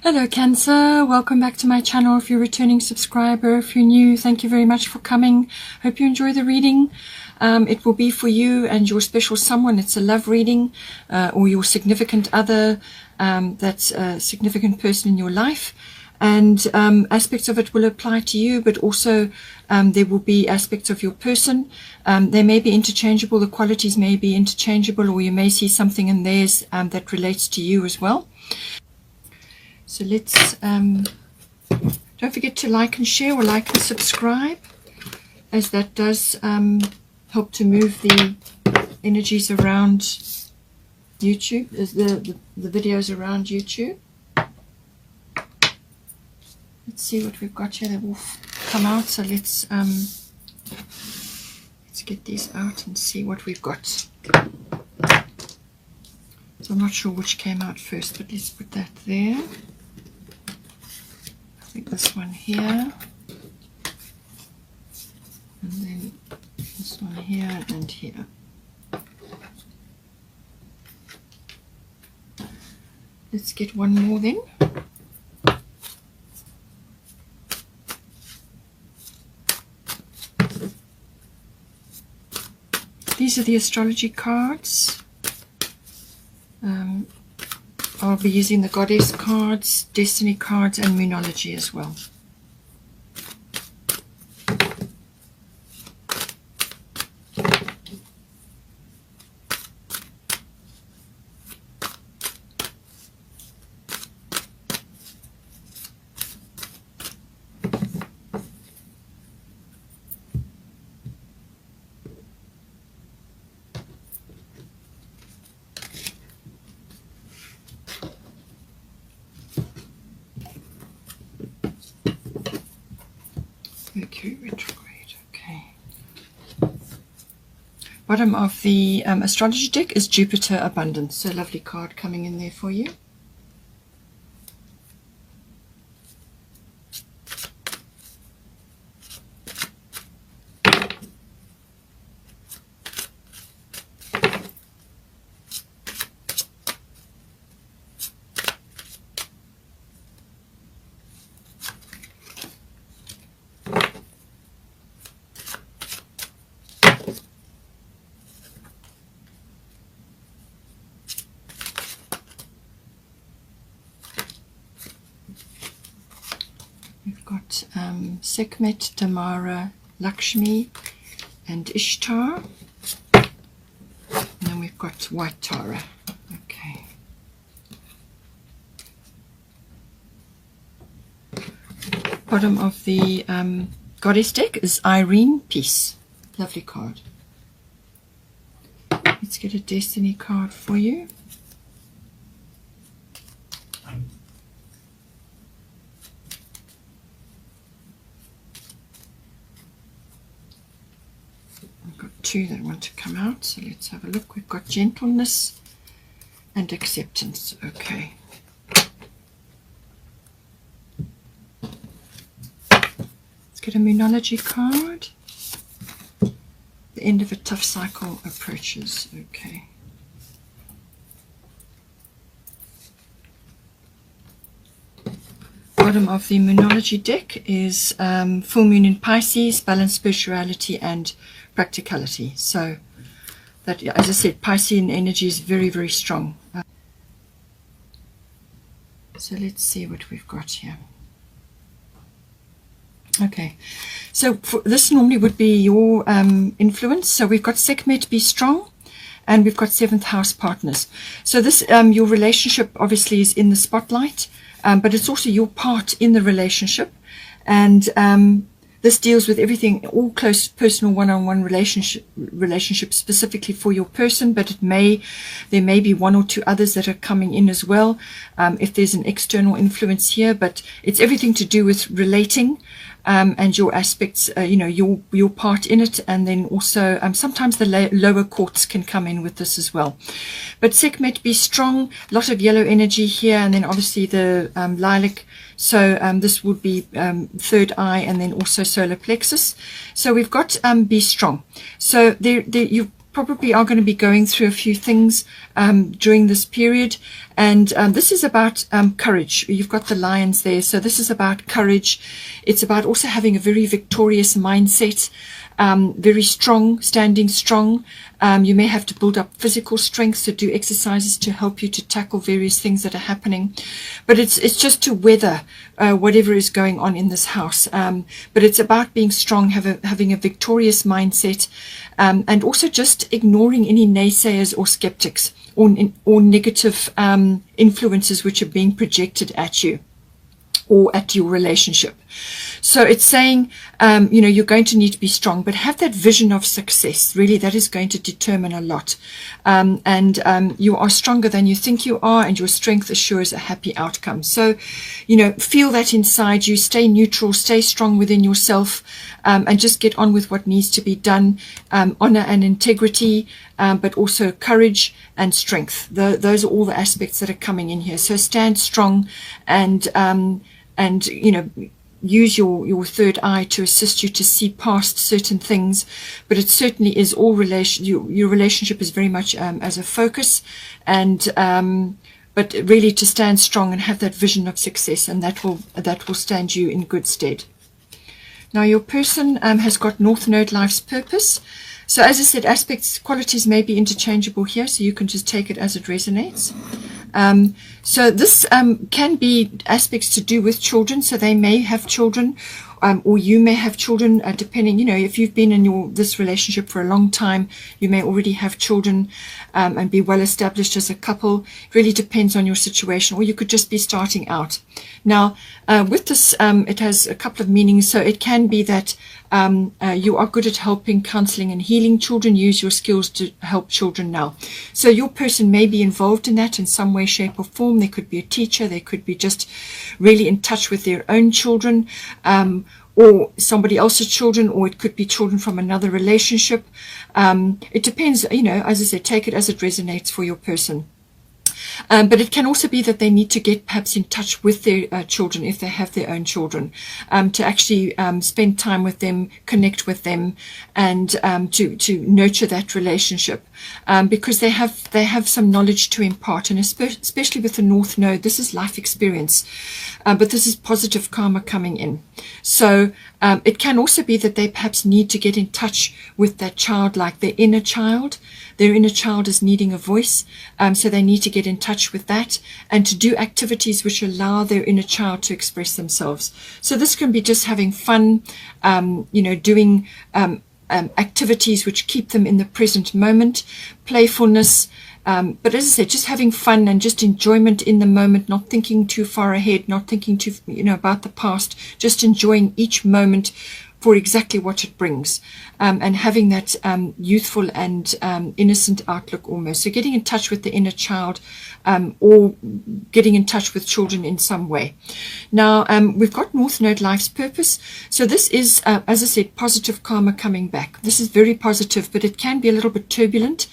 Hello Cancer, welcome back to my channel. If you're a returning subscriber, if you're new, thank you very much for coming. Hope you enjoy the reading. It will be for you and your special someone. It's a love reading, or your significant other, that's a significant person in your life. And aspects of it will apply to you, but also there will be aspects of your person. They may be interchangeable, the qualities may be interchangeable, or you may see something in theirs that relates to you as well. So let's, don't forget to like and share, or like and subscribe, as that does help to move the energies around YouTube, the videos around YouTube. Let's see what we've got here. They will come out, so let's get these out and see what we've got. So I'm not sure which came out first, but let's put that there. I think this one here, and then this one here and here. Let's get one more then. These are the astrology cards. I'll be using the goddess cards, destiny cards, and moonology as well. Mercury retrograde, okay. Bottom of the astrology deck is Jupiter Abundance. So lovely card coming in there for you. We've got Sekhmet, Tamara, Lakshmi, and Ishtar. And then we've got White Tara. Okay. Bottom of the goddess deck is Irene, Peace. Lovely card. Let's get a destiny card for you. Two that want to come out, so let's have a look. We've got gentleness and acceptance. Okay. Let's get a moonology card. The end of a tough cycle approaches. Okay. Bottom of the moonology deck is full moon in Pisces, balanced spirituality and practicality. So that, as I said, Piscean energy is very, very strong. So let's see what we've got here. Okay, so this normally would be your influence. So we've got Sekhmet, be strong, and we've got 7th house partners. So this, your relationship obviously is in the spotlight, but it's also your part in the relationship. And this deals with everything, all close personal one-on-one relationship specifically for your person, but there may be one or two others that are coming in as well, if there's an external influence here, but it's everything to do with relating, and your aspects, your part in it, and then also sometimes the lower courts can come in with this as well. But Sekhmet, be strong, a lot of yellow energy here, and then obviously the lilac. So this would be third eye, and then also solar plexus. So we've got be strong. So probably are going to be going through a few things during this period. And this is about courage. You've got the lions there. So this is about courage. It's about also having a very victorious mindset, very strong, standing strong. You may have to build up physical strength, so do exercises to help you to tackle various things that are happening. But it's just to weather whatever is going on in this house. But it's about being strong, having a victorious mindset, and also just ignoring any naysayers or skeptics or negative influences which are being projected at you or at your relationship. So it's saying, you're going to need to be strong, but have that vision of success. Really, that is going to determine a lot. You are stronger than you think you are, and your strength assures a happy outcome. So, feel that inside you. Stay neutral, stay strong within yourself, and just get on with what needs to be done. Honor and integrity, but also courage and strength. Those are all the aspects that are coming in here. So stand strong and use your third eye to assist you to see past certain things. But it certainly is all your relationship is very much as a focus, and but really to stand strong and have that vision of success, and that will stand you in good stead. Now your person has got North Node life's purpose. So as I said, aspects, qualities may be interchangeable here, so you can just take it as it resonates. So this can be aspects to do with children, so they may have children, or you may have children, depending, if you've been in this relationship for a long time, you may already have children and be well established as a couple. It really depends on your situation, or you could just be starting out. Now, with this, it has a couple of meanings. So it can be that you are good at helping, counseling, and healing children. Use your skills to help children now. So your person may be involved in that in some way, shape, or form. They could be a teacher. They could be just really in touch with their own children, or somebody else's children, or it could be children from another relationship. It depends, as I said, take it as it resonates for your person. But it can also be that they need to get perhaps in touch with their children, if they have their own children, to actually spend time with them, connect with them, and to nurture that relationship, because they have some knowledge to impart, and especially with the North Node, this is life experience, but this is positive karma coming in. So it can also be that they perhaps need to get in touch with that child, like their inner child. Their inner child is needing a voice, so they need to get in touch with that and to do activities which allow their inner child to express themselves. So this can be just having fun, doing activities which keep them in the present moment, playfulness, but as I said, just having fun and just enjoyment in the moment, not thinking too far ahead, not thinking too about the past, just enjoying each moment for exactly what it brings, and having that youthful and innocent outlook almost. So getting in touch with the inner child, or getting in touch with children in some way. Now, we've got North Node life's purpose. So this is, as I said, positive karma coming back. This is very positive, but it can be a little bit turbulent,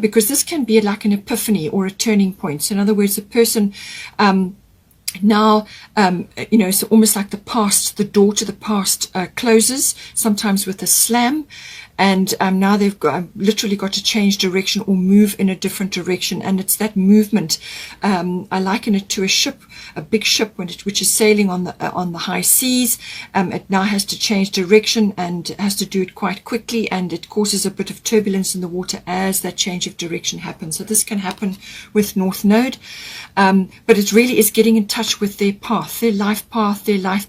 because this can be like an epiphany or a turning point. So in other words, a person now, so almost like the door to the past closes, sometimes with a slam, and now they've literally got to change direction or move in a different direction, and it's that movement. I liken it to a ship, a big ship which is sailing on the high seas. It now has to change direction and has to do it quite quickly, and it causes a bit of turbulence in the water as that change of direction happens. So this can happen with North Node, but it really is getting in touch with their path, their life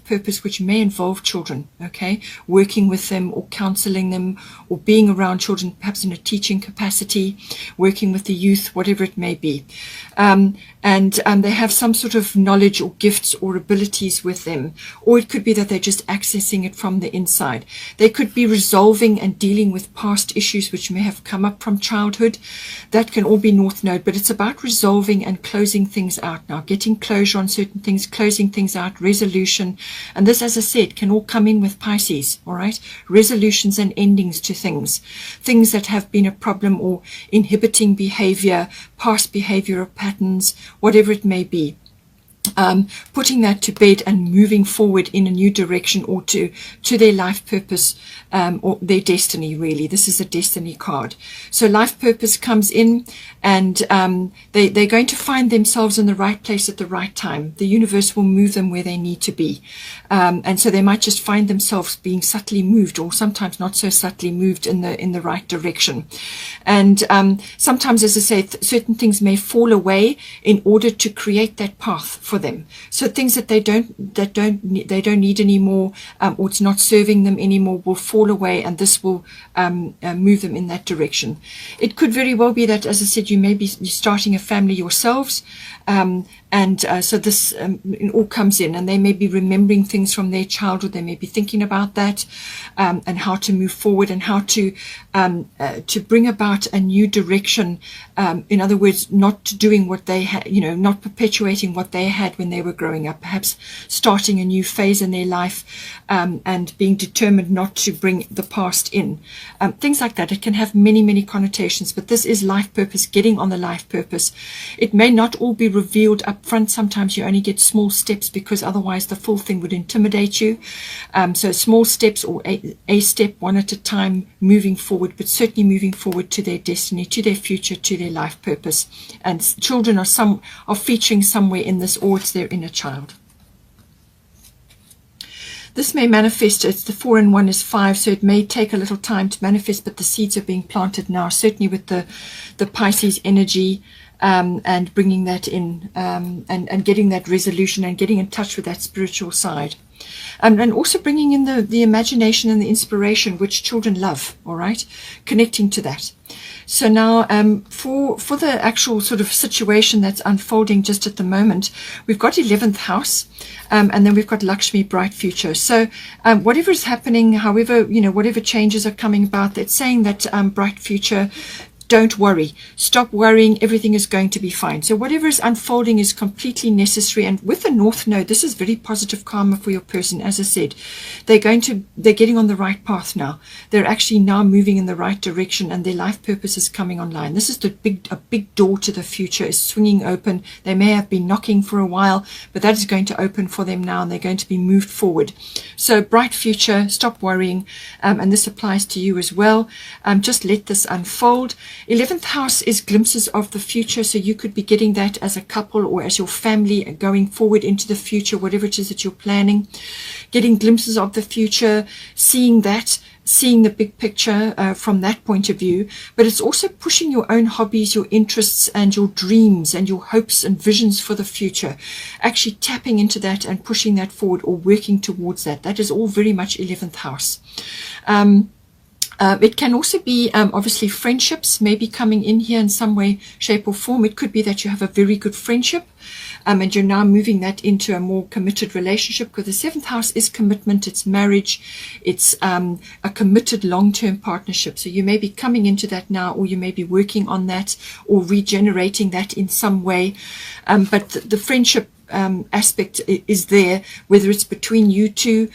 purpose, which may involve children, okay, working with them or counseling them, or being around children, perhaps in a teaching capacity, working with the youth, whatever it may be. And they have some sort of knowledge or gifts or abilities with them, or it could be that they're just accessing it from the inside. They could be resolving and dealing with past issues which may have come up from childhood. That can all be North Node, but it's about resolving and closing things out now, getting closure on certain things, closing things out, resolution. And this, as I said, can all come in with Pisces, all right? Resolutions and endings to things that have been a problem or inhibiting behavior, past behavioral patterns, whatever it may be. putting that to bed and moving forward in a new direction, or to their life purpose, or their destiny, really. This is a destiny card. So life purpose comes in, and they're going to find themselves in the right place at the right time. The universe will move them where they need to be. And so they might just find themselves being subtly moved, or sometimes not so subtly moved, in the right direction. And sometimes, as I say, certain things may fall away in order to create that path for them. So things that they don't need anymore, or it's not serving them anymore, will fall away, and this will move them in that direction. It could very well be that, as I said, you may be starting a family yourselves, so this it all comes in, and they may be remembering things from their childhood. They may be thinking about that, and how to move forward, and how to bring about a new direction. In other words, not doing what they had, not perpetuating what they had when they were growing up. Perhaps starting a new phase in their life, and being determined not to bring the past in. Things like that. It can have many, many connotations, but this is life purpose, getting on the life purpose. It may not all be revealed up front. Sometimes you only get small steps, because otherwise the full thing would intimidate you. So small steps, or a step, one at a time, moving forward, but certainly moving forward to their destiny, to their future, to their life purpose. And children are featuring somewhere in this, or it's their inner child. This may manifest. It's the 4 and 1 is 5, so it may take a little time to manifest, but the seeds are being planted now, certainly with the Pisces energy, and bringing that in, and getting that resolution, and getting in touch with that spiritual side. And also bringing in the imagination and the inspiration, which children love, all right, connecting to that. So now, for the actual sort of situation that's unfolding just at the moment, we've got 11th house, and then we've got Lakshmi, bright future. So whatever is happening, however, whatever changes are coming about, it's saying that bright future. Don't worry. Stop worrying. Everything is going to be fine. So whatever is unfolding is completely necessary. And with the North Node, this is very positive karma for your person. As I said, they're getting on the right path now. They're actually now moving in the right direction, and their life purpose is coming online. This is a big door to the future is swinging open. They may have been knocking for a while, but that is going to open for them now, and they're going to be moved forward. So bright future. Stop worrying. And this applies to you as well. Just let this unfold. 11th house is glimpses of the future, so you could be getting that as a couple or as your family going forward into the future, whatever it is that you're planning, getting glimpses of the future, seeing the big picture from that point of view. But it's also pushing your own hobbies, your interests, and your dreams and your hopes and visions for the future, actually tapping into that and pushing that forward, or working towards that. That is all very much 11th house. It can also be obviously friendships maybe coming in here in some way, shape or form. It could be that you have a very good friendship, and you're now moving that into a more committed relationship, because the 7th house is commitment, it's marriage, it's a committed long-term partnership. So you may be coming into that now, or you may be working on that or regenerating that in some way. But the friendship aspect is there, whether it's between you two,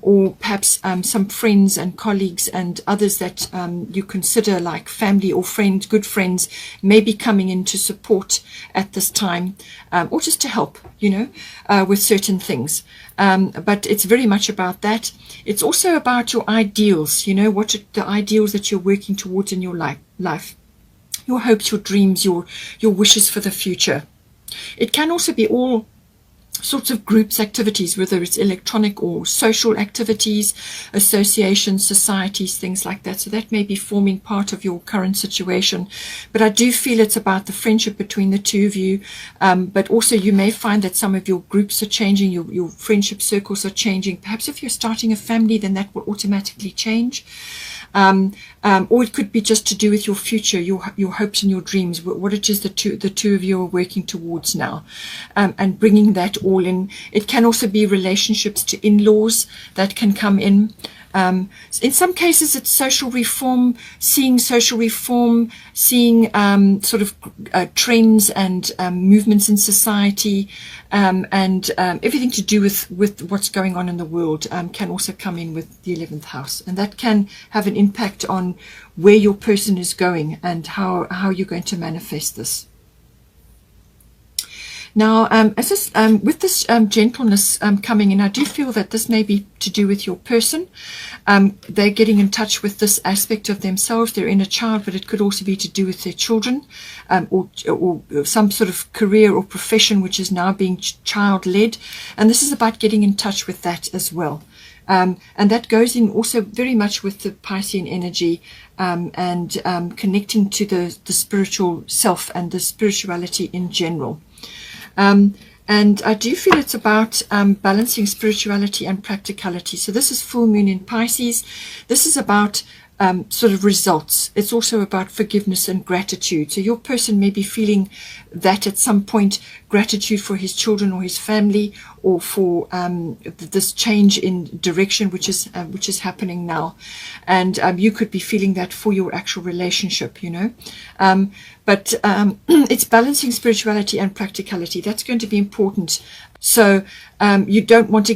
or perhaps some friends and colleagues and others that you consider like family or friends, good friends, may be coming in to support at this time, or just to help, with certain things. But it's very much about that. It's also about your ideals, what the ideals that you're working towards in your life, your hopes, your dreams, your wishes for the future. It can also be all sorts of groups, activities, whether it's electronic or social activities, associations, societies, things like that. So that may be forming part of your current situation. But I do feel it's about the friendship between the two of you. But also you may find that some of your groups are changing, your friendship circles are changing. Perhaps if you're starting a family, then that will automatically change. Or it could be just to do with your future, your hopes and your dreams, what it is the two of you are working towards now, and bringing that all in. It can also be relationships to in-laws that can come in. In some cases, it's social reform, seeing sort of trends and movements in society, and everything to do with what's going on in the world can also come in with the 11th house. And that can have an impact on where your person is going and how you're going to manifest this. Now, with this gentleness coming in, I do feel that this may be to do with your person. They're getting in touch with this aspect of themselves, their inner child, but it could also be to do with their children, or some sort of career or profession which is now being child-led. And this is about getting in touch with that as well. And that goes in also very much with the Piscean energy, and connecting to the spiritual self and the spirituality in general. And I do feel it's about balancing spirituality and practicality. So this is full moon in Pisces. This is about sort of results. It's also about forgiveness and gratitude. So your person may be feeling that at some point, gratitude for his children or his family, or for this change in direction which is happening now. And you could be feeling that for your actual relationship, you know. But it's balancing spirituality and practicality. That's going to be important. So you don't want to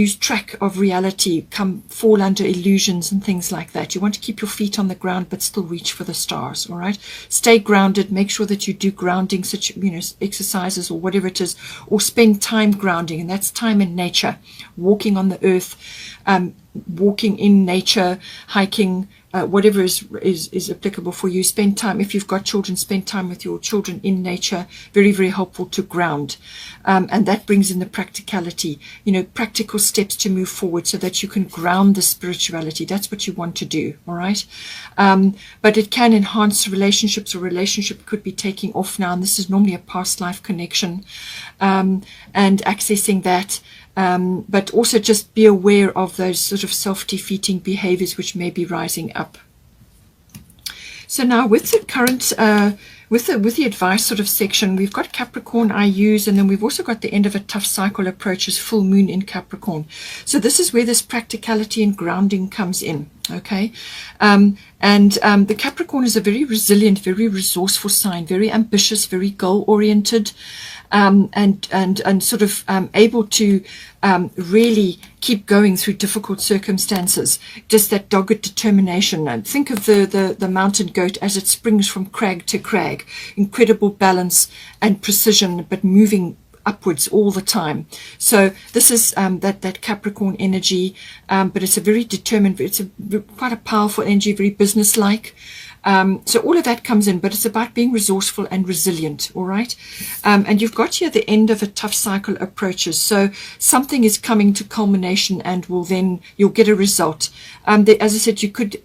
lose track of reality, fall under illusions and things like that. You want to keep your feet on the ground but still reach for the stars, all right? Stay grounded. Make sure that you do grounding, such, you know, exercises or whatever it is, or spend time grounding, and that's time in nature, walking on the earth, walking in nature, hiking, whatever is applicable for you. Spend time, if you've got children, spend time with your children in nature. Very, very helpful to ground. And that brings in the practicality, you know, practical steps to move forward so that you can ground the spirituality. That's what you want to do, all right? But it can enhance relationships, or relationship could be taking off now, and this is normally a past life connection, and accessing that. But also just be aware of those sort of self-defeating behaviors which may be rising up. So now with the current, with the advice sort of section, we've got Capricorn I use, and then we've also got the end of a tough cycle approaches, full moon in Capricorn. So this is where this practicality and grounding comes in. Okay, the Capricorn is a very resilient, very resourceful sign, very ambitious, very goal-oriented, and sort of able to really keep going through difficult circumstances. Just that dogged determination. And think of the mountain goat as it springs from crag to crag. Incredible balance and precision, but moving upwards all the time. So this is that Capricorn energy, but it's a very determined, it's quite a powerful energy, very businesslike. So all of that comes in, but it's about being resourceful and resilient, all right? And you've got here the end of a tough cycle approaches. So something is coming to culmination, and you'll get a result. As I said, you could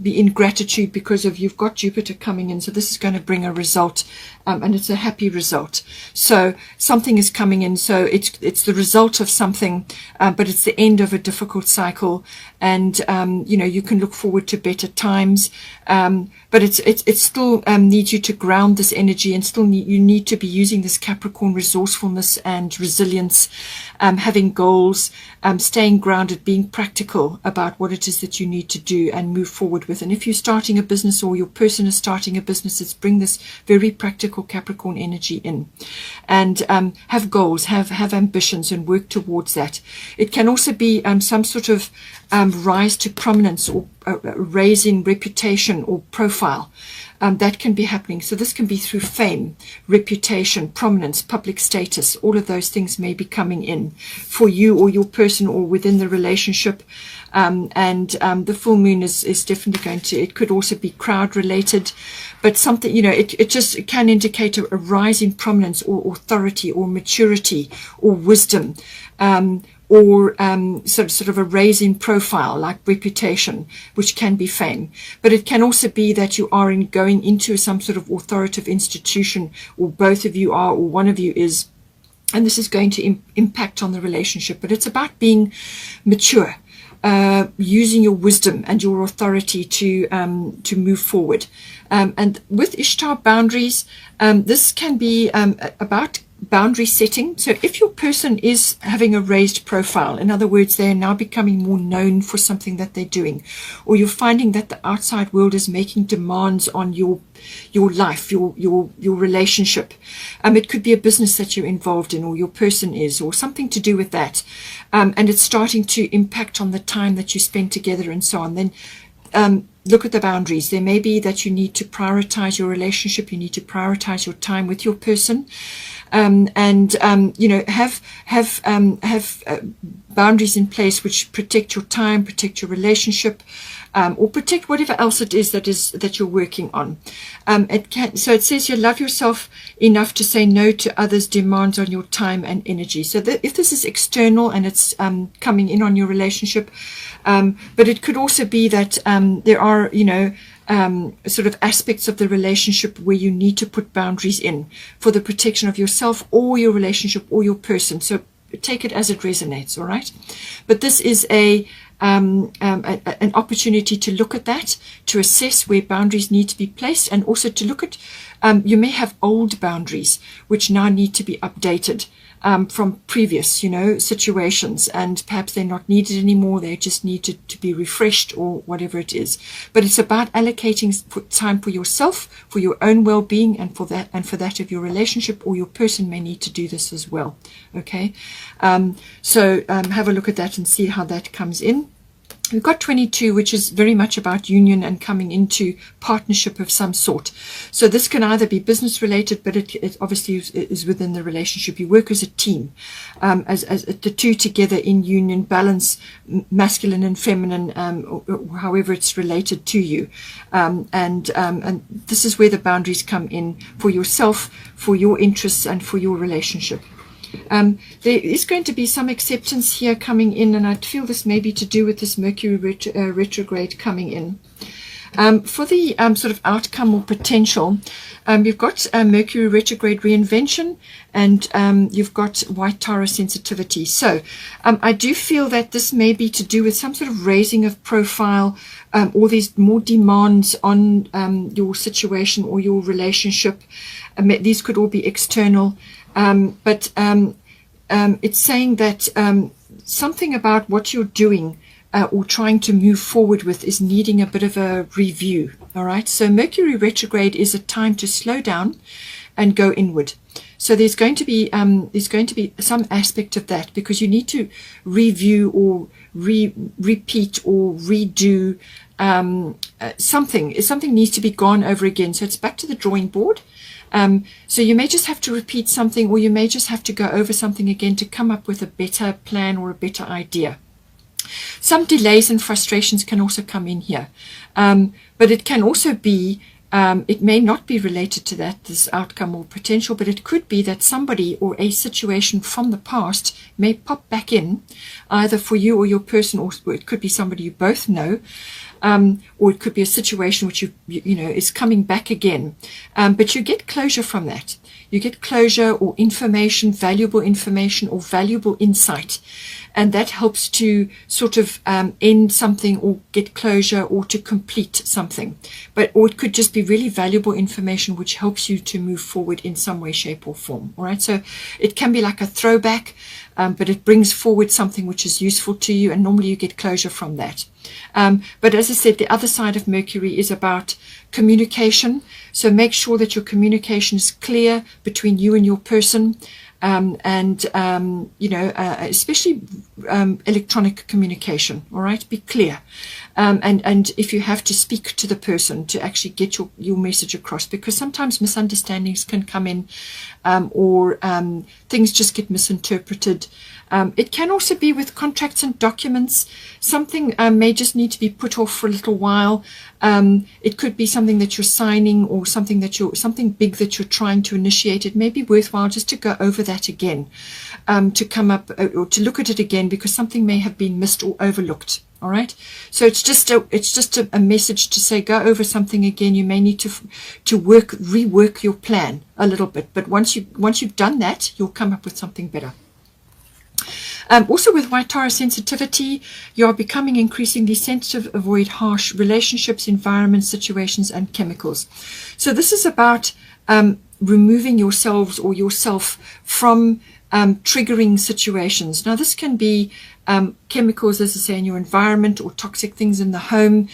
be in gratitude because you've got Jupiter coming in. So this is going to bring a result, and it's a happy result. So something is coming in. So it's the result of something, but it's the end of a difficult cycle. And, you know, you can look forward to better times. But it still needs you to ground this energy, and you need to be using this Capricorn resourcefulness and resilience, having goals, staying grounded, being practical about what it is that you need to do and move forward with. And if you're starting a business, or your person is starting a business, it's bring this very practical Capricorn energy in, and have goals, have ambitions, and work towards that. It can also be some sort of rise to prominence, or raise in reputation or profile. That can be happening. So this can be through fame, reputation, prominence, public status. All of those things may be coming in for you or your person, or within the relationship. The full moon is definitely going to, it could also be crowd related, but something, you know, it just can indicate a rise in prominence, or authority, or maturity, or wisdom, or sort of a raise in profile, like reputation, which can be fame. But it can also be that you are going into some sort of authoritative institution, or both of you are, or one of you is, and this is going to impact on the relationship. But it's about being mature, using your wisdom and your authority to move forward. And with Ishtar boundaries, this can be about boundary setting. So if your person is having a raised profile, in other words, they are now becoming more known for something that they're doing, or you're finding that the outside world is making demands on your life, your relationship. It could be a business that you're involved in, or your person is, or something to do with that. And it's starting to impact on the time that you spend together and so on. Then look at the boundaries. There may be that you need to prioritize your relationship. You need to prioritize your time with your person. Have boundaries in place which protect your time, protect your relationship, or protect whatever else it is that you're working on. So it says you love yourself enough to say no to others' demands on your time and energy. So if this is external and it's coming in on your relationship, but it could also be that there are, sort of aspects of the relationship where you need to put boundaries in for the protection of yourself or your relationship or your person. So take it as it resonates, all right? But this is an opportunity to look at that, to assess where boundaries need to be placed, and also to look at, you may have old boundaries which now need to be updated from previous, situations, and perhaps they're not needed anymore. They just need to be refreshed or whatever it is. But it's about allocating time for yourself, for your own well-being, and for that of your relationship, or your person may need to do this as well. Okay, so have a look at that and see how that comes in. We've got 22, which is very much about union and coming into partnership of some sort. So this can either be business related, but it obviously is within the relationship. You work as a team, as the two together in union, balance masculine and feminine, or however it's related to you. And this is where the boundaries come in for yourself, for your interests, and for your relationship. There is going to be some acceptance here coming in, and I feel this may be to do with this Mercury retrograde coming in. For the sort of outcome or potential, you've got Mercury retrograde reinvention, and you've got white Taurus sensitivity. So I do feel that this may be to do with some sort of raising of profile, or these more demands on your situation or your relationship. These could all be external. But it's saying that something about what you're doing or trying to move forward with is needing a bit of a review. All right. So Mercury retrograde is a time to slow down and go inward. So there's going to be some aspect of that, because you need to review or repeat or redo something. Something needs to be gone over again. So it's back to the drawing board. So you may just have to repeat something, or you may just have to go over something again to come up with a better plan or a better idea. Some delays and frustrations can also come in here. But it can also be, it may not be related to this outcome or potential, but it could be that somebody or a situation from the past may pop back in, either for you or your person, or it could be somebody you both know. Or it could be a situation which is coming back again. But you get closure from that. You get closure or information, valuable information or valuable insight. And that helps to sort of end something or get closure or to complete something. Or it could just be really valuable information which helps you to move forward in some way, shape or form. All right. So it can be like a throwback, but it brings forward something which is useful to you, and normally you get closure from that. But as I said, the other side of Mercury is about communication. So make sure that your communication is clear between you and your person. Especially electronic communication. All right, be clear. And if you have to speak to the person to actually get your message across, because sometimes misunderstandings can come in, or things just get misinterpreted. It can also be with contracts and documents. Something may just need to be put off for a little while. It could be something that you're signing, or something big that you're trying to initiate. It may be worthwhile just to go over that again, to come up or to look at it again, because something may have been missed or overlooked. All right. So it's just a message to say, go over something again. You may need to rework your plan a little bit, but once you've done that, you'll come up with something better. Also with white Taurus sensitivity, you are becoming increasingly sensitive. Avoid harsh relationships, environments, situations, and chemicals. So this is about removing yourselves or yourself from triggering situations. Now this can be chemicals, as I say, in your environment, or toxic things in the home.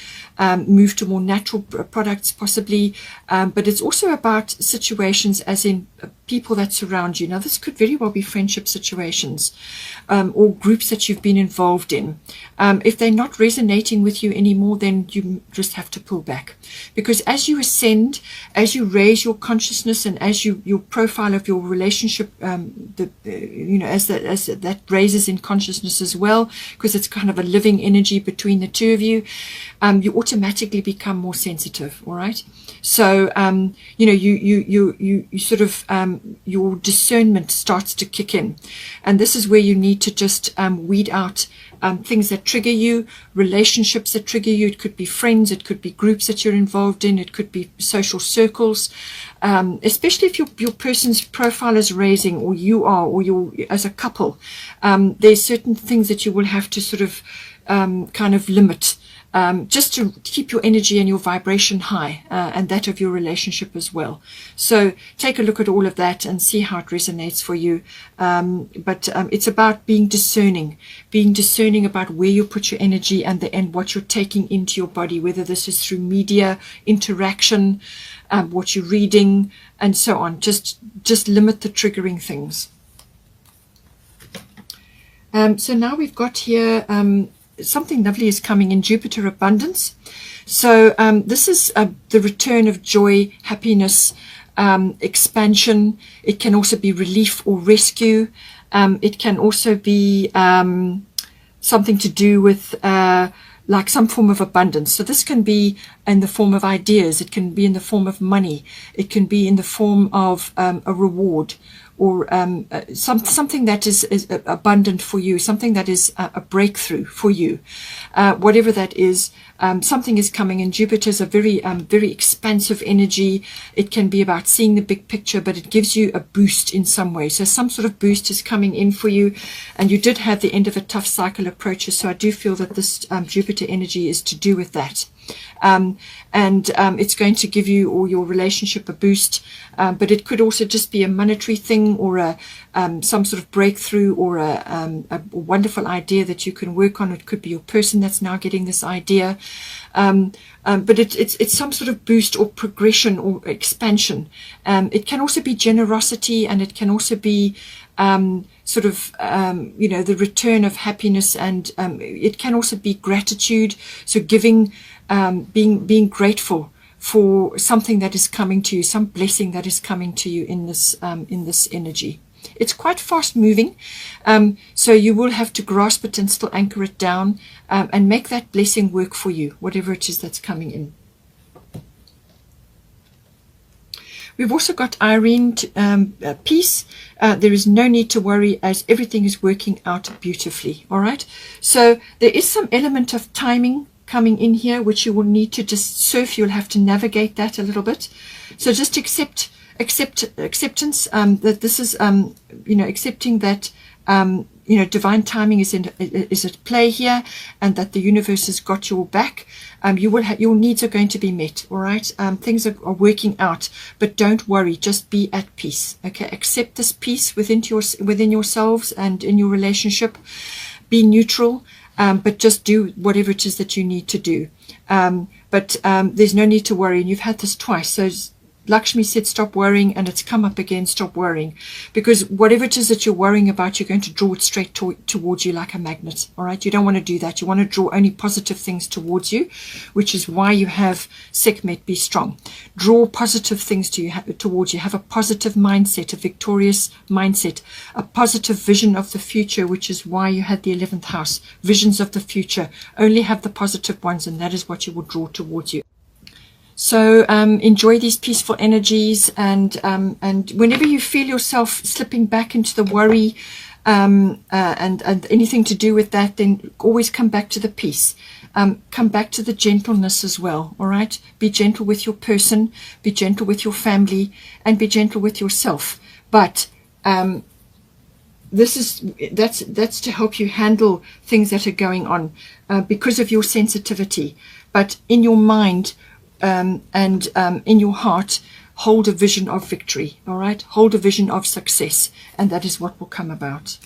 Move to more natural products possibly, but it's also about situations as in people that surround you. Now this could very well be friendship situations, or groups that you've been involved in. If they're not resonating with you anymore, then you just have to pull back, because as you ascend, as you raise your consciousness, and as your profile of your relationship, as that raises in consciousness as well, because it's kind of a living energy between the two of you, you automatically become more sensitive. All right, so you sort of your discernment starts to kick in, and this is where you need to just weed out things that trigger you, relationships that trigger you. It could be friends, it could be groups that you're involved in, it could be social circles, especially if your person's profile is raising, or you are, or you're as a couple. There's certain things that you will have to sort of kind of limit, just to keep your energy and your vibration high, and that of your relationship as well. So take a look at all of that and see how it resonates for you. But it's about being discerning about where you put your energy and what you're taking into your body, whether this is through media, interaction, what you're reading, and so on. Just limit the triggering things. So now we've got here something lovely is coming in, Jupiter abundance. So this is the return of joy, happiness, expansion. It can also be relief or rescue. It can also be something to do with like some form of abundance. So this can be in the form of ideas. It can be in the form of money. It can be in the form of a reward, or something that is abundant for you, something that is a breakthrough for you. Whatever that is, something is coming, and Jupiter is a very expansive energy. It can be about seeing the big picture, but it gives you a boost in some way. So some sort of boost is coming in for you, and you did have the end of a tough cycle approaches. So I do feel that this Jupiter energy is to do with that. It's going to give you or your relationship a boost, but it could also just be a monetary thing, or some sort of breakthrough, or a wonderful idea that you can work on. It could be your person that's now getting this idea, but it's some sort of boost or progression or expansion. It can also be generosity, and it can also be sort of the return of happiness, and it can also be gratitude. So giving, being grateful for something that is coming to you, some blessing that is coming to you in this energy. It's quite fast moving, so you will have to grasp it and still anchor it down, and make that blessing work for you, whatever it is that's coming in. We've also got Irene, peace. There is no need to worry, as everything is working out beautifully. All right. So there is some element of timing coming in here, which you will need to just surf. You'll have to navigate that a little bit. So just acceptance, that this is, accepting that, divine timing is at play here, and that the universe has got your back. Your needs are going to be met. All right. Things are working out, but don't worry. Just be at peace. Okay. Accept this peace within yourselves and in your relationship. Be neutral, but just do whatever it is that you need to do. But there's no need to worry. And you've had this twice. So Lakshmi said stop worrying, and it's come up again, stop worrying, because whatever it is that you're worrying about, you're going to draw it straight towards you like a magnet. All right, you don't want to do that. You want to draw only positive things towards you, which is why you have Sekhmet, be strong. Draw positive things towards you. Have a positive mindset, a victorious mindset, a positive vision of the future, which is why you had the 11th house, visions of the future. Only have the positive ones, and that is what you will draw towards you. So enjoy these peaceful energies, and whenever you feel yourself slipping back into the worry and anything to do with that, then always come back to the peace. Come back to the gentleness as well. All right, be gentle with your person, be gentle with your family, and be gentle with yourself. But that's to help you handle things that are going on because of your sensitivity. But in your mind, and in your heart, hold a vision of victory. All right, hold a vision of success, and that is what will come about.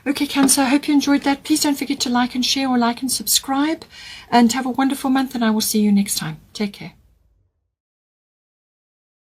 Okay, Cancer, I hope you enjoyed that. Please don't forget to like and share, or like and subscribe, and have a wonderful month, and I will see you next time. Take care.